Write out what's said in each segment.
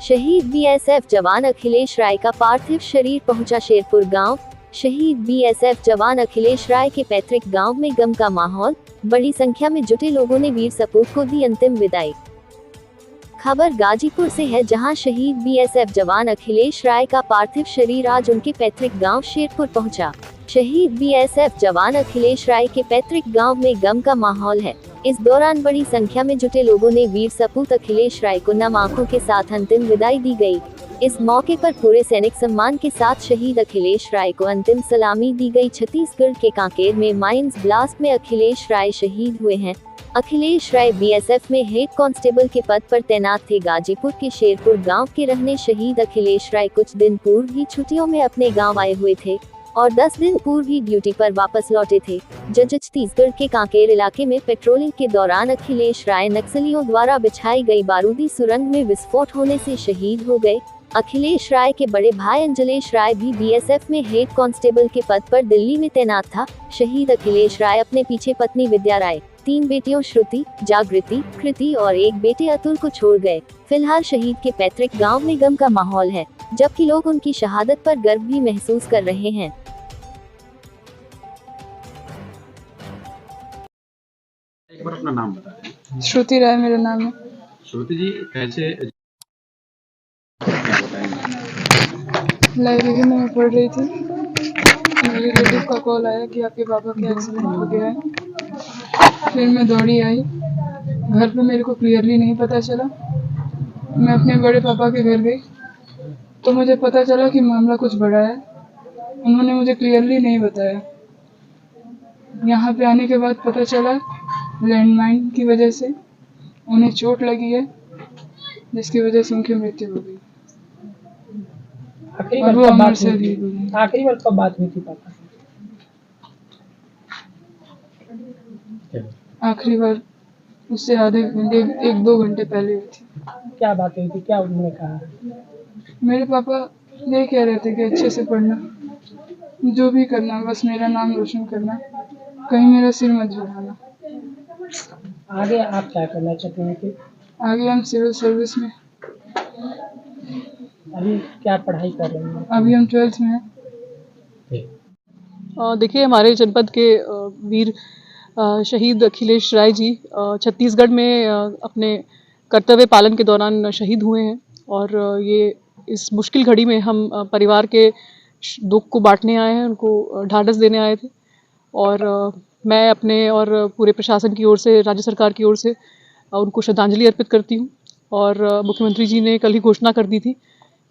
शहीद बीएसएफ जवान अखिलेश राय का पार्थिव शरीर पहुंचा शेरपुर गांव। शहीद बीएसएफ जवान अखिलेश राय के पैतृक गांव में गम का माहौल, बड़ी संख्या में जुटे लोगों ने वीर सपूत को दी अंतिम विदाई। खबर गाजीपुर से है, जहां शहीद बीएसएफ जवान अखिलेश राय का पार्थिव शरीर आज उनके पैतृक गांव शेरपुर पहुंचा। शहीद बीएसएफ जवान अखिलेश राय के पैतृक गांव में गम का माहौल है। इस दौरान बड़ी संख्या में जुटे लोगों ने वीर सपूत अखिलेश राय को नम आंखों के साथ अंतिम विदाई दी गई। इस मौके पर पूरे सैनिक सम्मान के साथ शहीद अखिलेश राय को अंतिम सलामी दी गई। छत्तीसगढ़ के कांकेर में माइंस ब्लास्ट में अखिलेश राय शहीद हुए हैं। अखिलेश राय बीएसएफ में हेड कांस्टेबल के पद पर तैनात थे। गाजीपुर के शेरपुर गांव के रहने शहीद अखिलेश राय कुछ दिन पूर्व ही छुट्टियों में अपने गांव आए हुए थे और 10 दिन पूर्व ही ड्यूटी पर वापस लौटे थे। छत्तीसगढ़ के कांकेर इलाके में पेट्रोलिंग के दौरान अखिलेश राय नक्सलियों द्वारा बिछाई गई बारूदी सुरंग में विस्फोट होने से शहीद हो गए। अखिलेश राय के बड़े भाई अंजलेश राय भी बीएसएफ में हेड कांस्टेबल के पद पर दिल्ली में तैनात था। शहीद अखिलेश राय अपने पीछे पत्नी विद्या राय, 3 बेटियों श्रुति, जागृति, कृति और एक बेटे अतुल को छोड़ गए। फिलहाल शहीद के पैतृक गांव में गम का माहौल है, जबकि लोग उनकी शहादत पर गर्व भी महसूस कर रहे हैं। एक बार अपना नाम बता दें। श्रुति राय मेरा नाम है। श्रुति जी, कैसे लाइब्रेरी में मैं पढ़ रही थी, मेरे रिलेटिव का कॉल आया कि आपके पापा का एक्सीडेंट हो गया है। फिर मैं दौड़ी आई। घर पे मेरे को क्लियरली नहीं पता चला। मैं अपने बड़े पापा के घर गई तो मुझे पता चला कि मामला कुछ बड़ा है। उन्होंने मुझे क्लियरली नहीं बताया। यहाँ पे आने के बाद पता चला लैंडमाइन की वजह से उन्हें चोट लगी है, जिसकी वजह से उनकी मृत्यु हो गई। आखिरी बार कब बात हुई थी पापा से? आखिरी बार उससे आधे घंटे 1-2 घंटे पहले हुई थी। क्या बात हुई थी, क्या उन्होंने कहा? मेरे पापा ये कह रहे थे कि अच्छे से पढ़ना, जो भी करना बस मेरा नाम रोशन करना, कहीं मेरा सिर मत झुकाना। आगे आप क्या करना चाहते हैं कि? आगे हम सिविल सर्विस में। अभी क्या पढ़ाई कर रहे हैं? अभी हम 12th में हैं। देखिए, हमारे जनपद के वीर शहीद अखिलेश राय जी छत्तीसगढ़ में अपने कर्तव्य पालन के दौरान शहीद हुए हैं और ये इस मुश्किल घड़ी में हम परिवार के दुख को बांटने आए हैं, उनको ढाढ़स देने आए थे। और मैं अपने और पूरे प्रशासन की ओर से, राज्य सरकार की ओर से उनको श्रद्धांजलि अर्पित करती हूँ। और मुख्यमंत्री जी ने कल ही घोषणा कर दी थी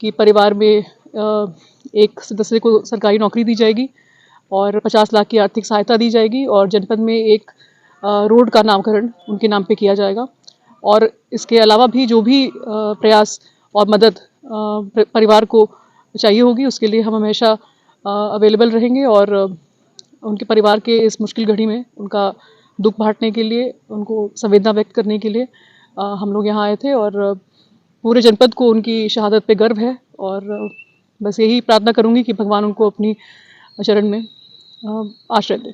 कि परिवार में एक सदस्य को सरकारी नौकरी दी जाएगी और 50 लाख की आर्थिक सहायता दी जाएगी और जनपद में एक रोड का नामकरण उनके नाम पे किया जाएगा। और इसके अलावा भी जो भी प्रयास और मदद परिवार को चाहिए होगी, उसके लिए हम हमेशा अवेलेबल रहेंगे। और उनके परिवार के इस मुश्किल घड़ी में उनका दुख बांटने के लिए, उनको संवेदना व्यक्त करने के लिए हम लोग यहाँ आए थे। और पूरे जनपद को उनकी शहादत पे गर्व है और बस यही प्रार्थना करूँगी कि भगवान उनको अपनी चरण में आश्रय दे।